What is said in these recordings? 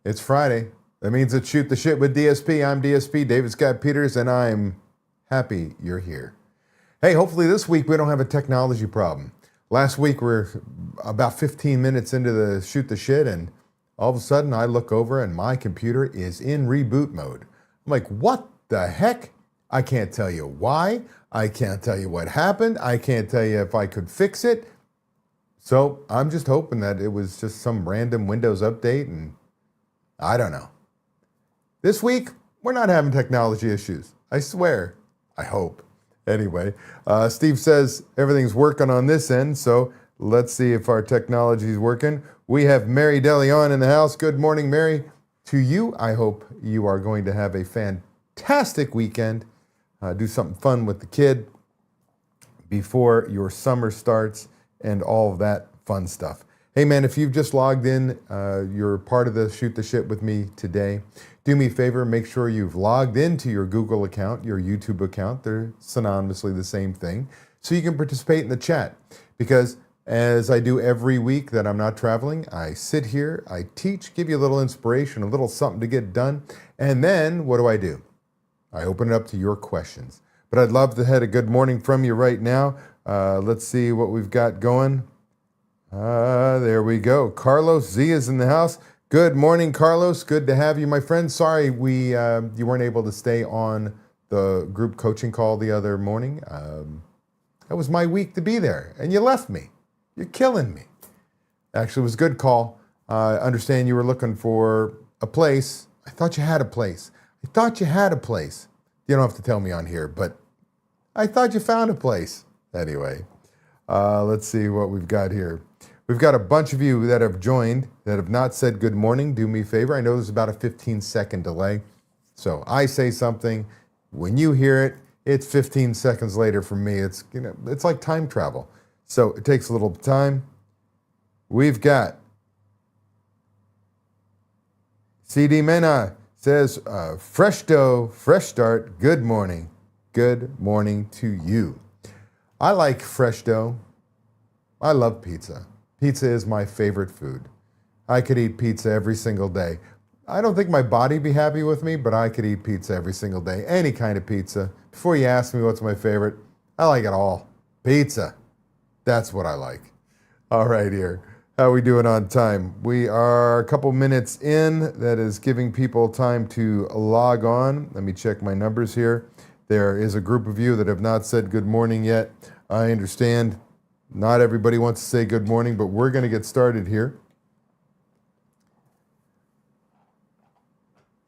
It's Friday. That means it's Shoot the Shit with DSP. I'm DSP, David Scott Peters, and I'm happy you're here. Hey, hopefully this week we don't have a technology problem. Last week we're about 15 minutes into the Shoot the Shit, and all of a sudden I look over and my computer is in reboot mode. I'm like, what the heck? I can't tell you why. I can't tell you what happened. I can't tell you if I could fix it. So I'm just hoping that it was just some random Windows update, and I don't know. This week, we're not having technology issues. I swear. I hope. Anyway, Steve says everything's working on this end, so let's see if our technology is working. We have Mary DeLeon in the house. Good morning, Mary. To you, I hope you are going to have a fantastic weekend. Do something fun with the kid before your summer starts and all of that fun stuff. Hey man, if you've just logged in, you're part of the Shoot the Shit with me today. Do me a favor, make sure you've logged into your Google account, your YouTube account. They're synonymously the same thing. So you can participate in the chat. Because as I do every week that I'm not traveling, I sit here, I teach, give you a little inspiration, a little something to get done. And then what do? I open it up to your questions. But I'd love to have a good morning from you right now. Let's see what we've got going. There we go. Carlos Z is in the house. Good morning, Carlos. Good to have you, my friend. Sorry you weren't able to stay on the group coaching call the other morning. That was my week to be there, and you left me. You're killing me. Actually, it was a good call. I understand you were looking for a place. I thought you had a place. You don't have to tell me on here, but I thought you found a place. Anyway, let's see what we've got here. We've got a bunch of you that have joined that have not said good morning. Do me a favor. I know there's about a 15-second delay. So I say something. When you hear it, it's 15 seconds later for me. It's like time travel. So it takes a little time. We've got CD Mena says, fresh dough, fresh start. Good morning. Good morning to you. I like fresh dough. I love pizza. Pizza is my favorite food. I could eat pizza every single day. I don't think my body would be happy with me, but I could eat pizza every single day. Any kind of pizza. Before you ask me what's my favorite, I like it all. Pizza. That's what I like. All right, here. How are we doing on time? We are a couple minutes in. That is giving people time to log on. Let me check my numbers here. There is a group of you that have not said good morning yet. I understand. Not everybody wants to say good morning, but we're going to get started here.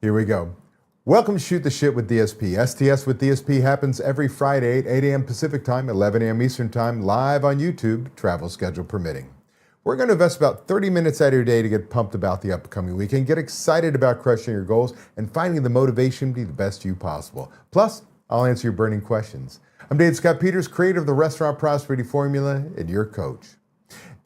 Here we go. Welcome to Shoot the Shit with DSP. STS with DSP happens every Friday at 8 a.m. Pacific Time, 11 a.m. Eastern Time, live on YouTube, travel schedule permitting. We're going to invest about 30 minutes out of your day to get pumped about the upcoming weekend, get excited about crushing your goals, and finding the motivation to be the best you possible. Plus, I'll answer your burning questions. I'm David Scott Peters, creator of the Restaurant Prosperity Formula and your coach.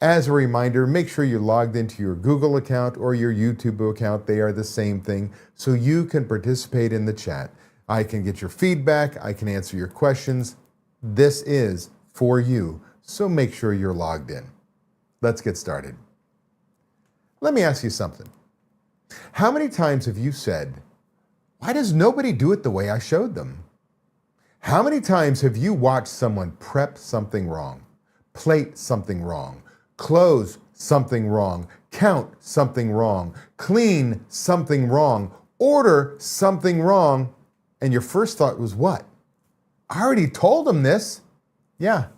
As a reminder, make sure you're logged into your Google account or your YouTube account. They are the same thing, so you can participate in the chat. I can get your feedback. I can answer your questions. This is for you, so make sure you're logged in. Let's get started. Let me ask you something. How many times have you said, why does nobody do it the way I showed them? How many times have you watched someone prep something wrong, plate something wrong, close something wrong, count something wrong, clean something wrong, order something wrong, and your first thought was what? I already told them this. Yeah,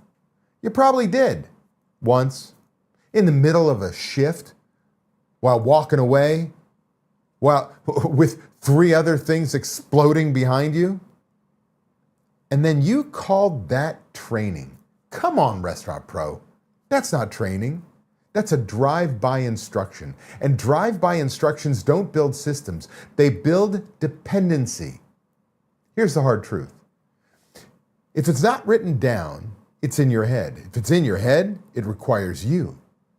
you probably did. Once, in the middle of a shift, while walking away, while with 3 other things exploding behind you. And then you called that training. Come on, Restaurant Pro. That's not training. That's a drive-by instruction. And drive-by instructions don't build systems. They build dependency. Here's the hard truth. If it's not written down, it's in your head. If it's in your head, it requires you.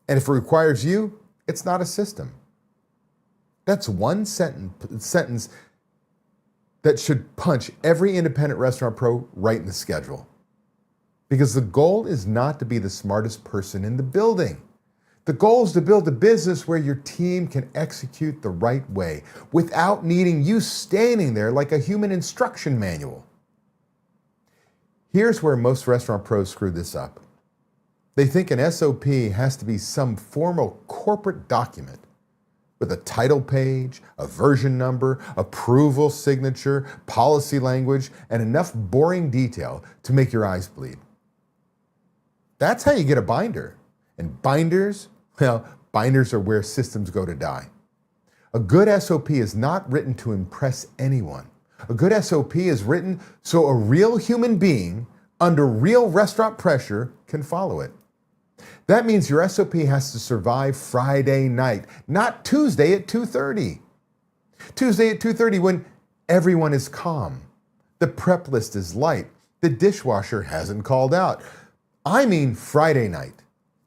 And if it requires you, it's not a system. That's one sentence that should punch every independent restaurant pro right in the schedule. Because the goal is not to be the smartest person in the building. The goal is to build a business where your team can execute the right way without needing you standing there like a human instruction manual. Here's where most restaurant pros screw this up. They think an SOP has to be some formal corporate document with a title page, a version number, approval signature, policy language, and enough boring detail to make your eyes bleed. That's how you get a binder. And binders, well, binders are where systems go to die. A good SOP is not written to impress anyone. A good SOP is written so a real human being under real restaurant pressure can follow it. That means your SOP has to survive Friday night, not Tuesday at 2:30. Tuesday at 2:30 when everyone is calm. The prep list is light. The dishwasher hasn't called out. I mean Friday night.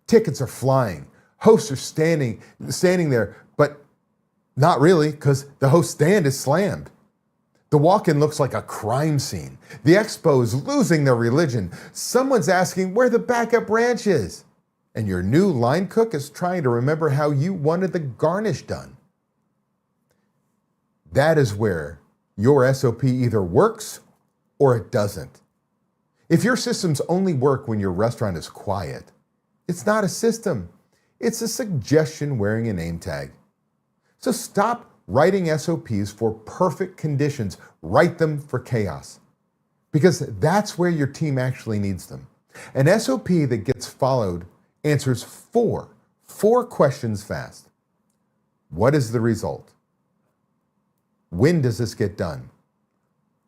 Tickets are flying. Hosts are standing there, but not really because the host stand is slammed. The walk-in looks like a crime scene. The expo is losing their religion. Someone's asking where the backup ranch is. And your new line cook is trying to remember how you wanted the garnish done. That is where your SOP either works or it doesn't. If your systems only work when your restaurant is quiet, it's not a system. It's a suggestion wearing a name tag. So stop writing SOPs for perfect conditions. Write them for chaos. Because that's where your team actually needs them. An SOP that gets followed answers four questions fast. What is the result? When does this get done?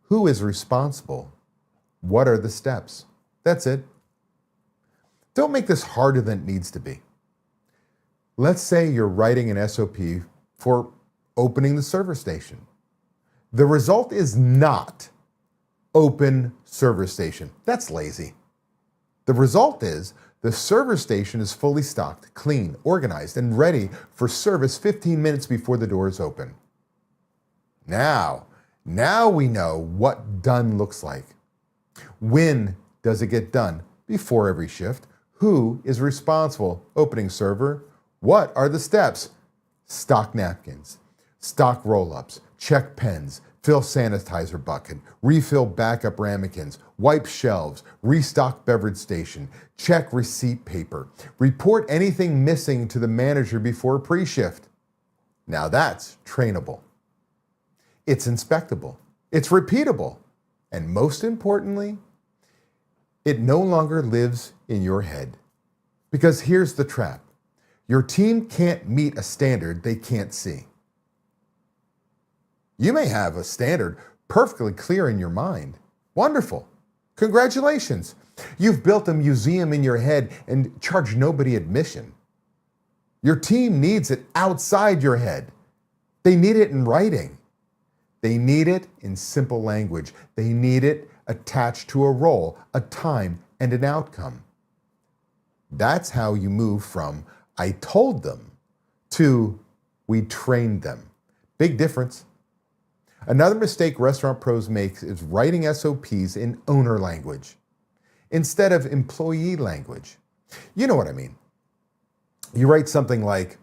Who is responsible? What are the steps? That's it. Don't make this harder than it needs to be. Let's say you're writing an SOP for opening the server station. The result is not open server station. That's lazy. The result is the server station is fully stocked, clean, organized, and ready for service 15 minutes before the doors open. Now we know what done looks like. When does it get done? Before every shift. Who is responsible? Opening server. What are the steps? Stock napkins, stock roll-ups, check pens, fill sanitizer bucket, refill backup ramekins, wipe shelves, restock beverage station, check receipt paper, report anything missing to the manager before pre-shift. Now that's trainable. It's inspectable. It's repeatable. And most importantly, it no longer lives in your head. Because here's the trap. Your team can't meet a standard they can't see. You may have a standard perfectly clear in your mind. Wonderful. Congratulations. You've built a museum in your head and charged nobody admission. Your team needs it outside your head. They need it in writing. They need it in simple language. They need it attached to a role, a time, and an outcome. That's how you move from I told them to we trained them. Big difference. Another mistake restaurant pros make is writing SOPs in owner language instead of employee language. You know what I mean. You write something like,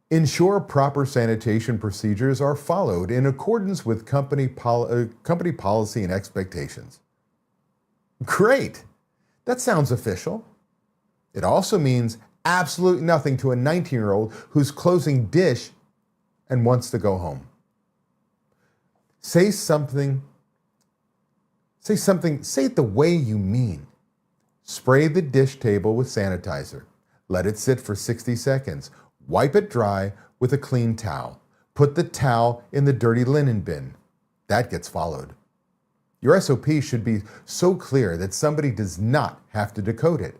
ensure proper sanitation procedures are followed in accordance with company policy and expectations. Great. That sounds official. It also means absolutely nothing to a 19-year-old who's closing dish and wants to go home. Say it the way you mean. Spray the dish table with sanitizer. Let it sit for 60 seconds. Wipe it dry with a clean towel. Put the towel in the dirty linen bin. That gets followed. Your SOP should be so clear that somebody does not have to decode it.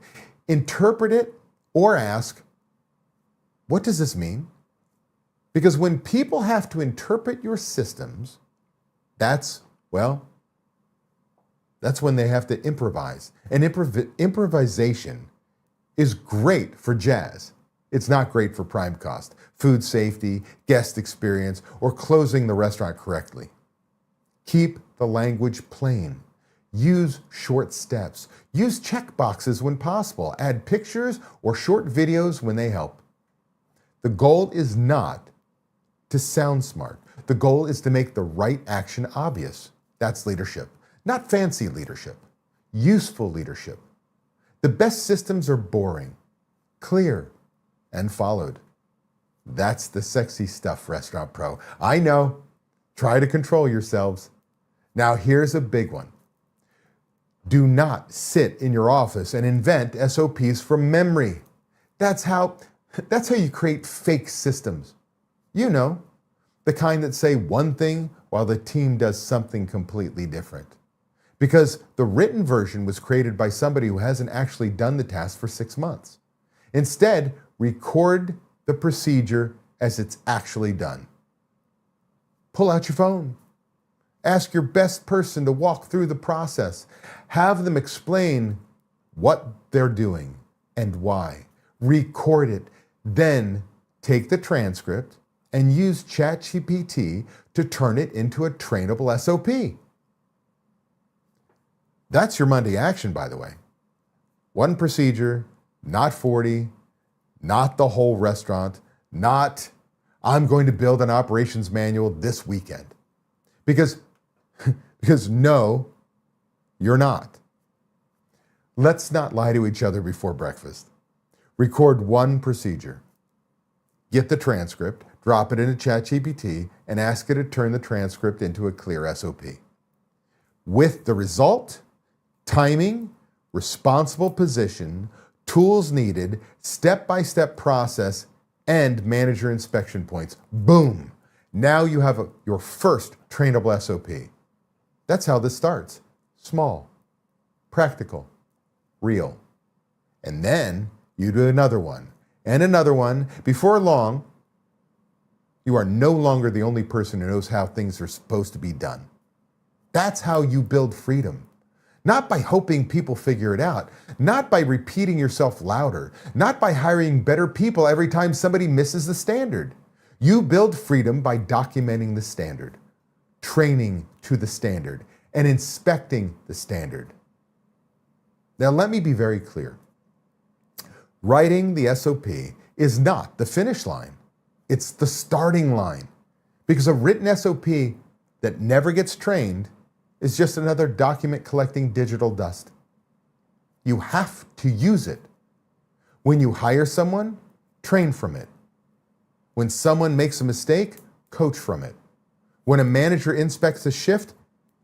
Interpret it or ask, what does this mean? Because when people have to interpret your systems, that's when they have to improvise. And improvisation is great for jazz. It's not great for prime cost, food safety, guest experience, or closing the restaurant correctly. Keep the language plain. Use short steps. Use check boxes when possible. Add pictures or short videos when they help. The goal is not to sound smart. The goal is to make the right action obvious. That's leadership. Not fancy leadership, useful leadership. The best systems are boring, clear, and followed. That's the sexy stuff, Restaurant Pro. I know. Try to control yourselves. Now here's a big one. Do not sit in your office and invent SOPs from memory. That's how you create fake systems. You know, the kind that say one thing while the team does something completely different. Because the written version was created by somebody who hasn't actually done the task for 6 months. Instead, record the procedure as it's actually done. Pull out your phone. Ask your best person to walk through the process. Have them explain what they're doing and why. Record it. Then take the transcript and use ChatGPT to turn it into a trainable SOP. That's your Monday action, by the way. One procedure, not 40, not the whole restaurant, not I'm going to build an operations manual this weekend. Because no, you're not. Let's not lie to each other before breakfast. Record one procedure. Get the transcript, drop it into ChatGPT, and ask it to turn the transcript into a clear SOP. With the result, timing, responsible position, tools needed, step-by-step process, and manager inspection points. Boom! Now you have your first trainable SOP. That's how this starts. Small, practical, real. And then you do another one and another one. Before long, you are no longer the only person who knows how things are supposed to be done. That's how you build freedom. Not by hoping people figure it out, not by repeating yourself louder, not by hiring better people every time somebody misses the standard. You build freedom by documenting the standard, training to the standard, and inspecting the standard. Now, let me be very clear. Writing the SOP is not the finish line. It's the starting line. Because a written SOP that never gets trained is just another document collecting digital dust. You have to use it. When you hire someone, train from it. When someone makes a mistake, coach from it. When a manager inspects a shift,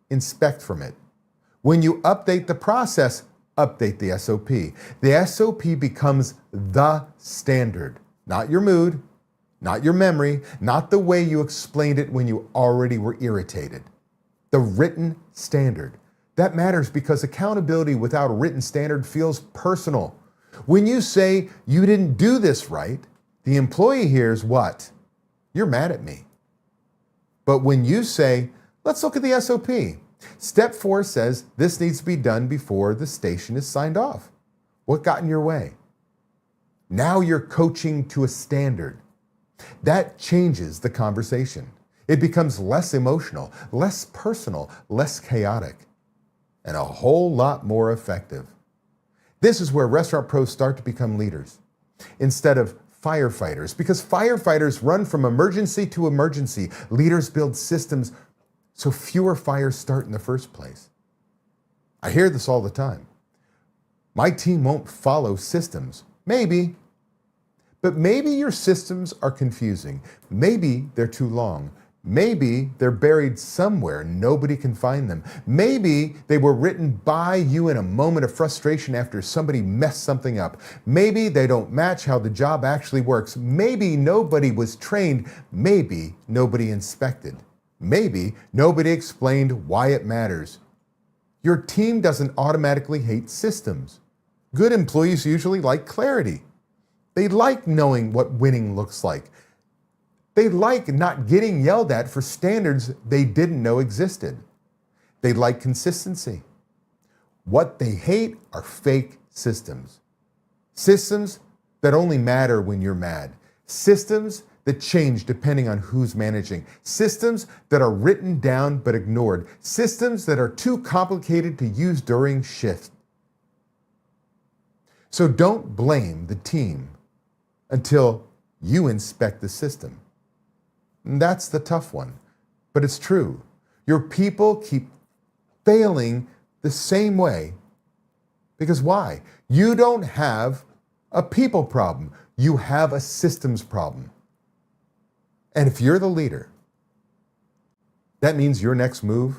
inspect from it. When you update the process, update the SOP. The SOP becomes the standard, not your mood, not your memory, not the way you explained it when you already were irritated. The written standard. That matters because accountability without a written standard feels personal. When you say you didn't do this right, the employee hears what? You're mad at me. But when you say, let's look at the SOP. Step 4 says this needs to be done before the station is signed off. What got in your way? Now you're coaching to a standard. That changes the conversation. It becomes less emotional, less personal, less chaotic, and a whole lot more effective. This is where restaurant pros start to become leaders instead of firefighters, because firefighters run from emergency to emergency. Leaders build systems so fewer fires start in the first place. I hear this all the time. My team won't follow systems. Maybe. But maybe your systems are confusing. Maybe they're too long. Maybe they're buried somewhere. Nobody can find them. Maybe they were written by you in a moment of frustration after somebody messed something up. Maybe they don't match how the job actually works. Maybe nobody was trained. Maybe nobody inspected. Maybe nobody explained why it matters. Your team doesn't automatically hate systems. Good employees usually like clarity. They like knowing what winning looks like. They like not getting yelled at for standards they didn't know existed. They like consistency. What they hate are fake systems. Systems that only matter when you're mad. Systems that change depending on who's managing. Systems that are written down but ignored. Systems that are too complicated to use during shift. So don't blame the team until you inspect the system. And that's the tough one, but it's true. Your people keep failing the same way because why? You don't have a people problem. You have a systems problem. And if you're the leader, that means your next move,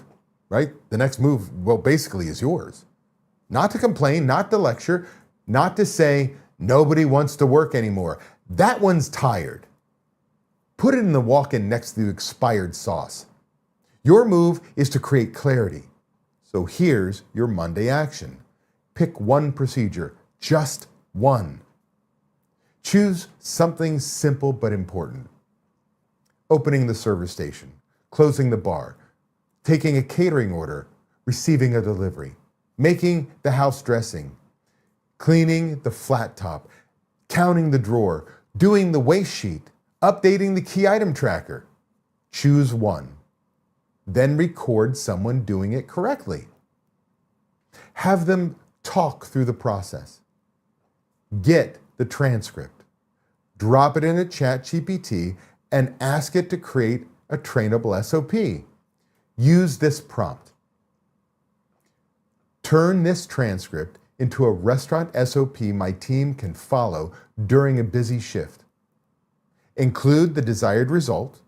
right? The next move, well, basically is yours. Not to complain, not to lecture, not to say nobody wants to work anymore. That one's tired. Put it in the walk-in next to the expired sauce. Your move is to create clarity. So here's your Monday action. Pick one procedure, just one. Choose something simple but important. Opening the service station, closing the bar, taking a catering order, receiving a delivery, making the house dressing, cleaning the flat top, counting the drawer, doing the waste sheet, updating the key item tracker. Choose one. Then record someone doing it correctly. Have them talk through the process. Get the transcript. Drop it in a ChatGPT and ask it to create a trainable SOP. Use this prompt. Turn this transcript into a restaurant SOP my team can follow during a busy shift. Include the desired result,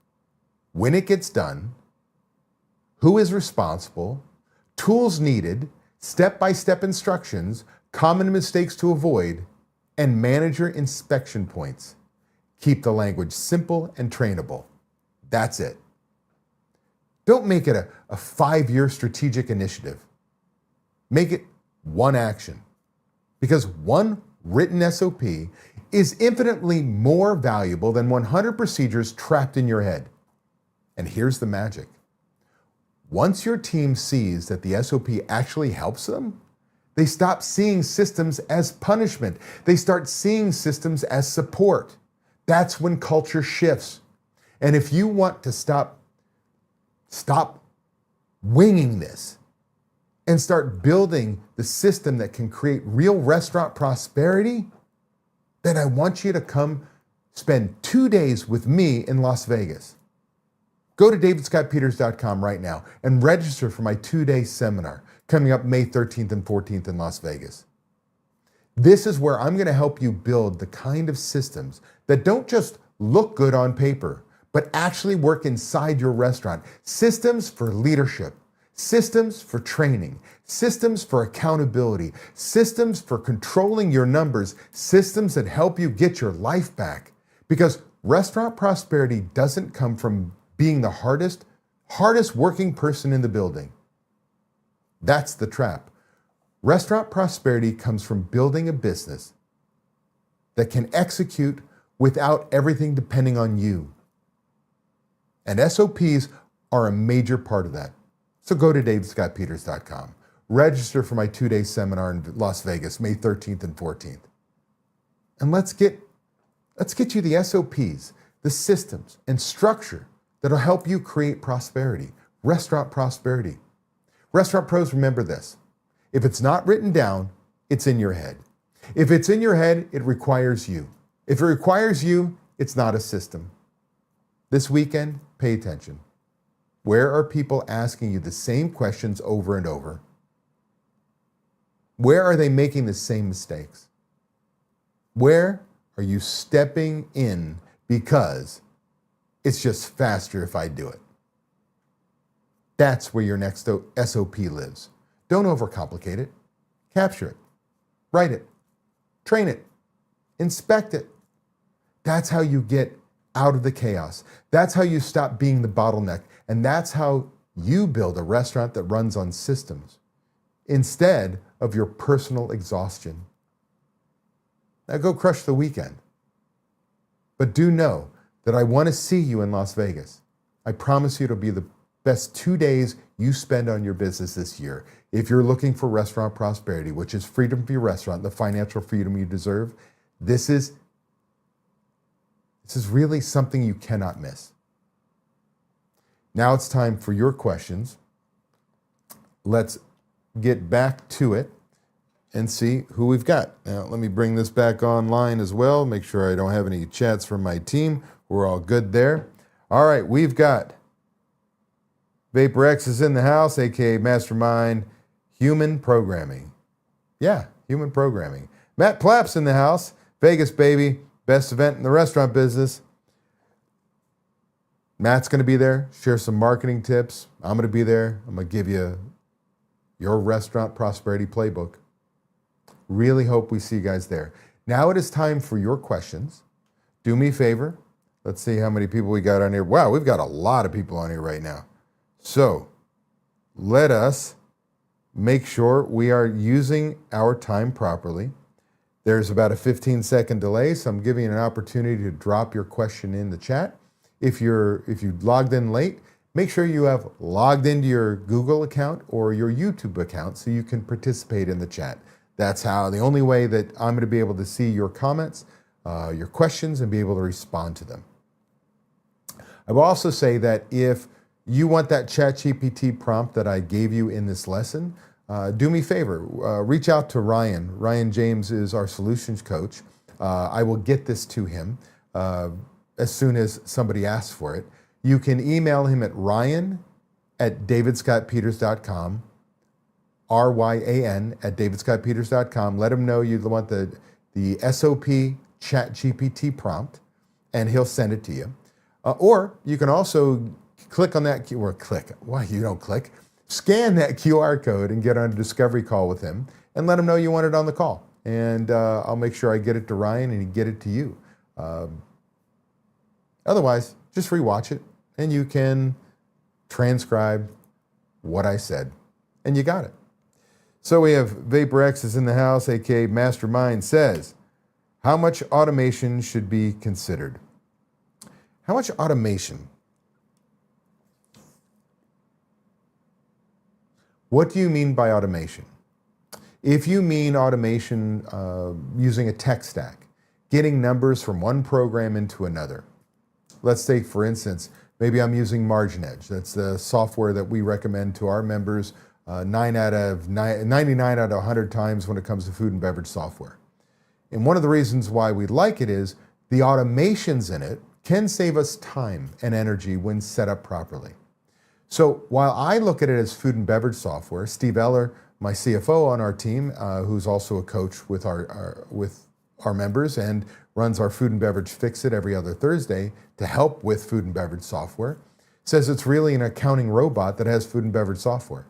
when it gets done, who is responsible, tools needed, step-by-step instructions, common mistakes to avoid, and manager inspection points. Keep the language simple and trainable. That's it. Don't make it a 5-year strategic initiative. Make it one action. Because one written SOP is infinitely more valuable than 100 procedures trapped in your head. And here's the magic. Once your team sees that the SOP actually helps them, they stop seeing systems as punishment. They start seeing systems as support. That's when culture shifts. And if you want to stop winging this and start building the system that can create real restaurant prosperity, then I want you to come spend 2 days with me in Las Vegas. Go to davidscottpeters.com right now and register for my 2-day seminar coming up May 13th and 14th in Las Vegas. This is where I'm going to help you build the kind of systems that don't just look good on paper, but actually work inside your restaurant. Systems for leadership, systems for training, systems for accountability, systems for controlling your numbers, systems that help you get your life back. Because restaurant prosperity doesn't come from being the hardest working person in the building. That's the trap. Restaurant prosperity comes from building a business that can execute without everything depending on you. And SOPs are a major part of that. So go to davidscottpeters.com. Register for my 2-day seminar in Las Vegas, May 13th and 14th. And let's get you the SOPs, the systems, and structure that'll help you create prosperity, restaurant prosperity. Restaurant pros, remember this. If it's not written down, it's in your head. If it's in your head, it requires you. If it requires you, it's not a system. This weekend, pay attention. Where are people asking you the same questions over and over? Where are they making the same mistakes? Where are you stepping in because it's just faster if I do it? That's where your next SOP lives. Don't overcomplicate it. Capture it. Write it. Train it. Inspect it. That's how you get out of the chaos. That's how you stop being the bottleneck. And that's how you build a restaurant that runs on systems instead of your personal exhaustion. Now go crush the weekend. But do know that I want to see you in Las Vegas. I promise you it'll be the best 2 days you spend on your business this year. If you're looking for restaurant prosperity, which is freedom for your restaurant, the financial freedom you deserve, this is really something you cannot miss. Now it's time for your questions. Let's get back to it. and see who we've got. Now, let me bring this back online as well. Make sure I don't have any chats from my team. We're all good there. All right, we've got VaporX is in the house, aka Mastermind Human Programming. Yeah, human programming. Matt Plapp's in the house. Vegas, baby. Best event in the restaurant business. Matt's going to be there, share some marketing tips. I'm going to be there. I'm going to give you your restaurant prosperity playbook. Really hope we see you guys there. Now it is time for your questions. Do me a favor. Let's see how many people we got on here. Wow, we've got a lot of people on here right now. So let us make sure we are using our time properly. There's about a 15-second delay, so I'm giving you an opportunity to drop your question in the chat. If you logged in late, make sure you have logged into your Google account or your YouTube account so you can participate in the chat. That's the only way that I'm going to be able to see your comments, your questions, and be able to respond to them. I will also say that if you want that ChatGPT prompt that I gave you in this lesson, do me a favor, reach out to Ryan. Ryan James is our solutions coach. I will get this to him as soon as somebody asks for it. You can email him at ryan@davidscottpeters.com, ryan@davidscottpeters.com. Let him know you want the SOP ChatGPT prompt, and he'll send it to you. Or you can also click on that, scan that QR code and get on a discovery call with him and let him know you want it on the call. And I'll make sure I get it to Ryan and he get it to you. Otherwise, just rewatch it and you can transcribe what I said. And you got it. So we have VaporX is in the house, aka Mastermind says, how much automation should be considered? How much automation? What do you mean by automation? If you mean automation using a tech stack, getting numbers from one program into another. Let's say, for instance, maybe I'm using Margin Edge. That's the software that we recommend to our members 99 out of 100 times when it comes to food and beverage software. And one of the reasons why we like it is the automations in it can save us time and energy when set up properly. So while I look at it as food and beverage software, Steve Eller, my CFO on our team, who's also a coach with our members and runs our food and beverage Fix It every other Thursday to help with food and beverage software, says it's really an accounting robot that has food and beverage software.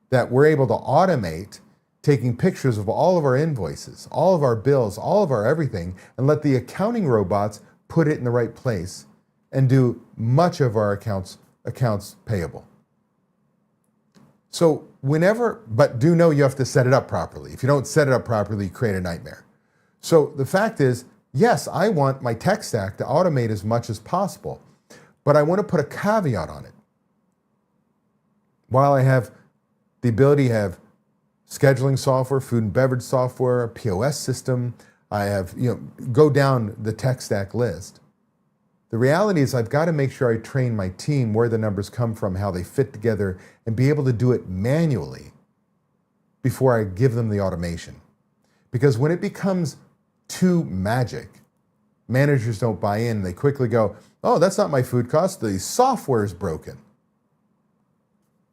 That we're able to automate taking pictures of all of our invoices, all of our bills, all of our everything, and let the accounting robots put it in the right place and do much of our accounts payable. So but do know you have to set it up properly. If you don't set it up properly, you create a nightmare. So the fact is, yes, I want my tech stack to automate as much as possible, but I want to put a caveat on it. While I have the ability to have scheduling software, food and beverage software, a POS system, I have, go down the tech stack list. The reality is I've got to make sure I train my team where the numbers come from, how they fit together, and be able to do it manually before I give them the automation. Because when it becomes too magic, managers don't buy in. They quickly go, oh, that's not my food cost. The software is broken.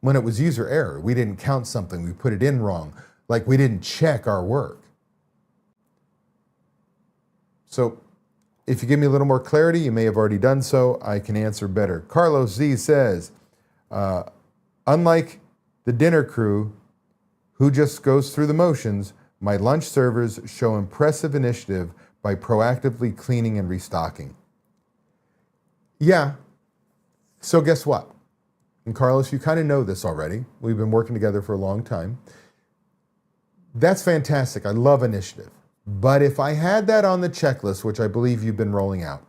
When it was user error, we didn't count something. We put it in wrong. Like we didn't check our work. So if you give me a little more clarity, you may have already done so, I can answer better. Carlos Z says, unlike the dinner crew who just goes through the motions, my lunch servers show impressive initiative by proactively cleaning and restocking. Yeah, so guess what? And Carlos, you kind of know this already. We've been working together for a long time. That's fantastic. I love initiative. But if I had that on the checklist, which I believe you've been rolling out,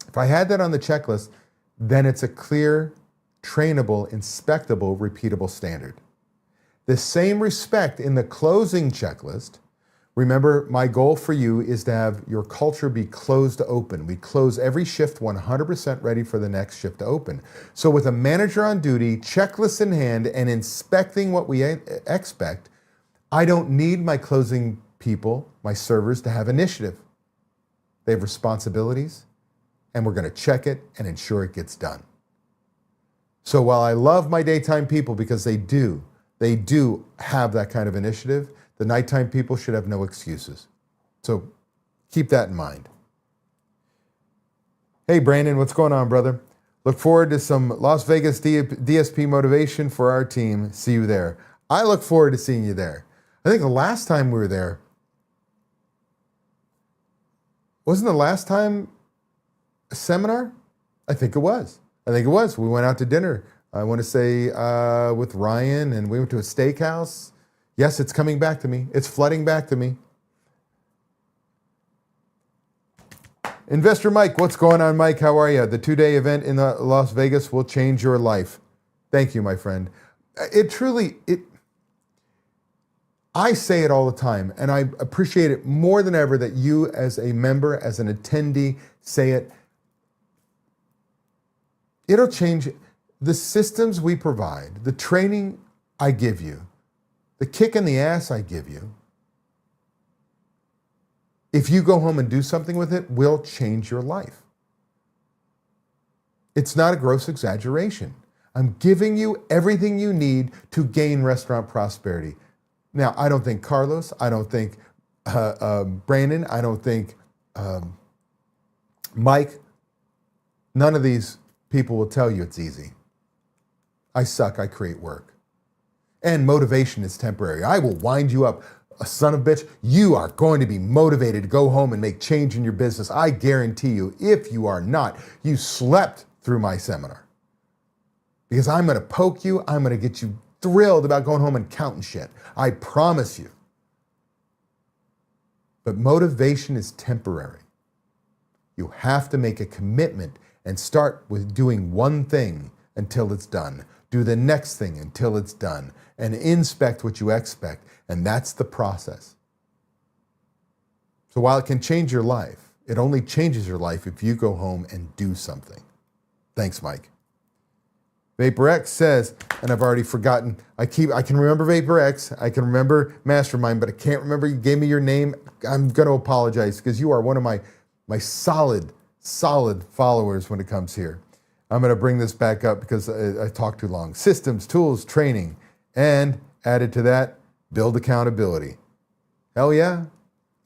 if I had that on the checklist, then it's a clear, trainable, inspectable, repeatable standard. The same respect in the closing checklist. Remember, my goal for you is to have your culture be closed to open. We close every shift 100% ready for the next shift to open. So with a manager on duty, checklist in hand, and inspecting what we expect, I don't need my closing people, my servers, to have initiative. They have responsibilities, and we're going to check it and ensure it gets done. So while I love my daytime people because they do have that kind of initiative, the nighttime people should have no excuses. So keep that in mind. Hey, Brandon, what's going on, brother? Look forward to some Las Vegas DSP motivation for our team. See you there. I look forward to seeing you there. I think the last time we were there, wasn't the last time a seminar? I think it was. We went out to dinner. I want to say with Ryan, and we went to a steakhouse. Yes, it's coming back to me. It's flooding back to me. Investor Mike, what's going on, Mike? How are you? The 2-day event in Las Vegas will change your life. Thank you, my friend. I say it all the time, and I appreciate it more than ever that you as a member, as an attendee, say it. It'll change the systems we provide, the training I give you, the kick in the ass I give you. If you go home and do something with it, will change your life. It's not a gross exaggeration. I'm giving you everything you need to gain restaurant prosperity. Now, I don't think Carlos, I don't think Brandon, I don't think Mike, none of these people will tell you it's easy. I suck, I create work. And motivation is temporary. I will wind you up. A son of a bitch, you are going to be motivated to go home and make change in your business. I guarantee you, if you are not, you slept through my seminar. Because I'm going to poke you, I'm going to get you thrilled about going home and counting shit. I promise you. But motivation is temporary. You have to make a commitment and start with doing one thing until it's done. Do the next thing until it's done. And inspect what you expect. And that's the process. So while it can change your life, it only changes your life if you go home and do something. Thanks, Mike. VaporX says, and I've already forgotten, I can remember VaporX, I can remember Mastermind, but I can't remember, you gave me your name. I'm going to apologize because you are one of my solid followers when it comes here. I'm going to bring this back up because I talked too long. Systems, tools, training, and added to that, build accountability. Hell yeah,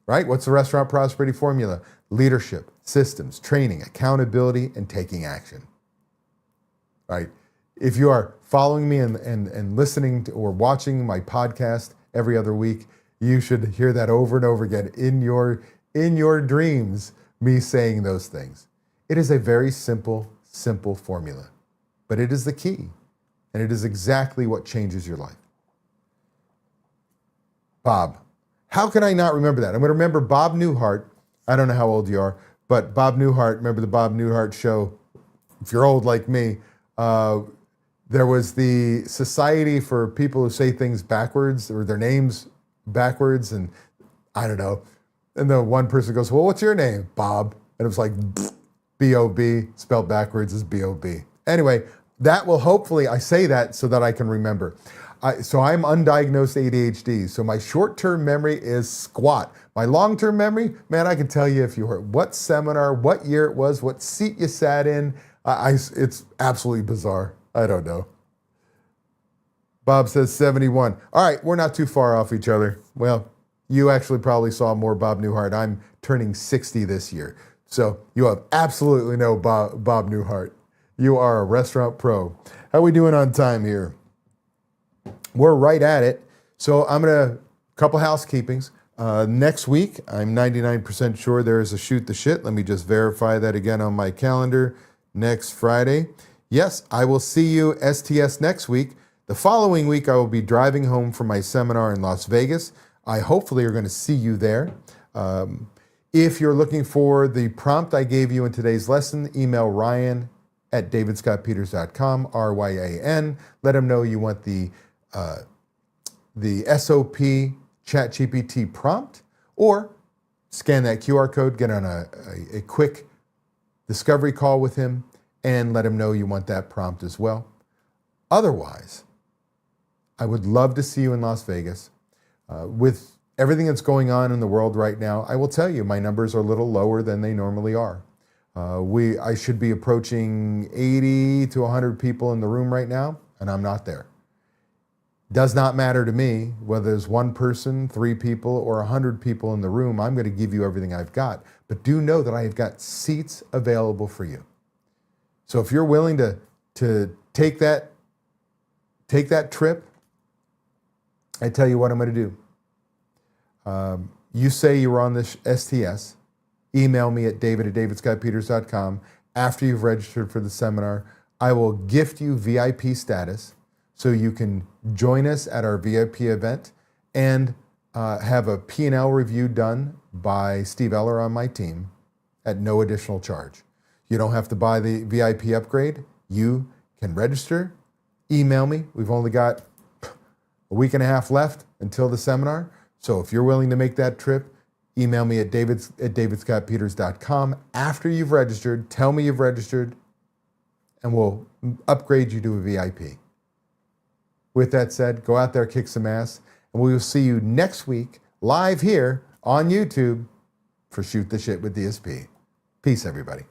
right? What's the restaurant prosperity formula? Leadership, systems, training, accountability, and taking action, right? If you are following me and listening to, or watching my podcast every other week, you should hear that over and over again in your dreams, me saying those things. It is a very simple formula, but it is the key, and it is exactly what changes your life. Bob, how can I not remember that? I'm going to remember Bob Newhart. I don't know how old you are, but Bob Newhart, remember the Bob Newhart show? If you're old like me, there was the Society for people who say things backwards or their names backwards, and I don't know. And the one person goes, well, what's your name? Bob. And it was like B-O-B, spelled backwards is B-O-B. Anyway, that will hopefully, I say that so that I can remember. So I'm undiagnosed ADHD, so my short-term memory is squat. My long-term memory, man, I can tell you if you heard what seminar, what year it was, what seat you sat in. It's absolutely bizarre. I don't know. Bob says 71. All right, we're not too far off each other. Well, you actually probably saw more Bob Newhart. I'm turning 60 this year. So you have absolutely no Bob Newhart. You are a restaurant pro. How are we doing on time here? We're right at it. So I'm going to, couple housekeepings. Next week, I'm 99% sure there is a Shoot the Shit. Let me just verify that again on my calendar. Next Friday. Yes, I will see you STS next week. The following week, I will be driving home from my seminar in Las Vegas. I hopefully are going to see you there. If you're looking for the prompt I gave you in today's lesson, email ryan@davidscottpeters.com, R-Y-A-N. Let him know you want the SOP ChatGPT prompt, or scan that QR code, get on a quick discovery call with him, and let him know you want that prompt as well. Otherwise, I would love to see you in Las Vegas. With everything that's going on in the world right now, I will tell you my numbers are a little lower than they normally are. I should be approaching 80 to 100 people in the room right now, and I'm not there. Does not matter to me whether there's one person, 3 people, or 100 people in the room. I'm going to give you everything I've got. But do know that I have got seats available for you. So if you're willing to take that trip, I tell you what I'm going to do. You say you were on this STS. Email me at david@davidscottpeters.com. After you've registered for the seminar, I will gift you VIP status so you can join us at our VIP event and have a P&L review done by Steve Eller on my team at no additional charge. You don't have to buy the VIP upgrade. You can register, email me. We've only got a week and a half left until the seminar. So if you're willing to make that trip, email me at davidscottpeters.com. After you've registered, tell me you've registered, and we'll upgrade you to a VIP. With that said, go out there, kick some ass, and we will see you next week live here on YouTube for Shoot the Shit with DSP. Peace, everybody.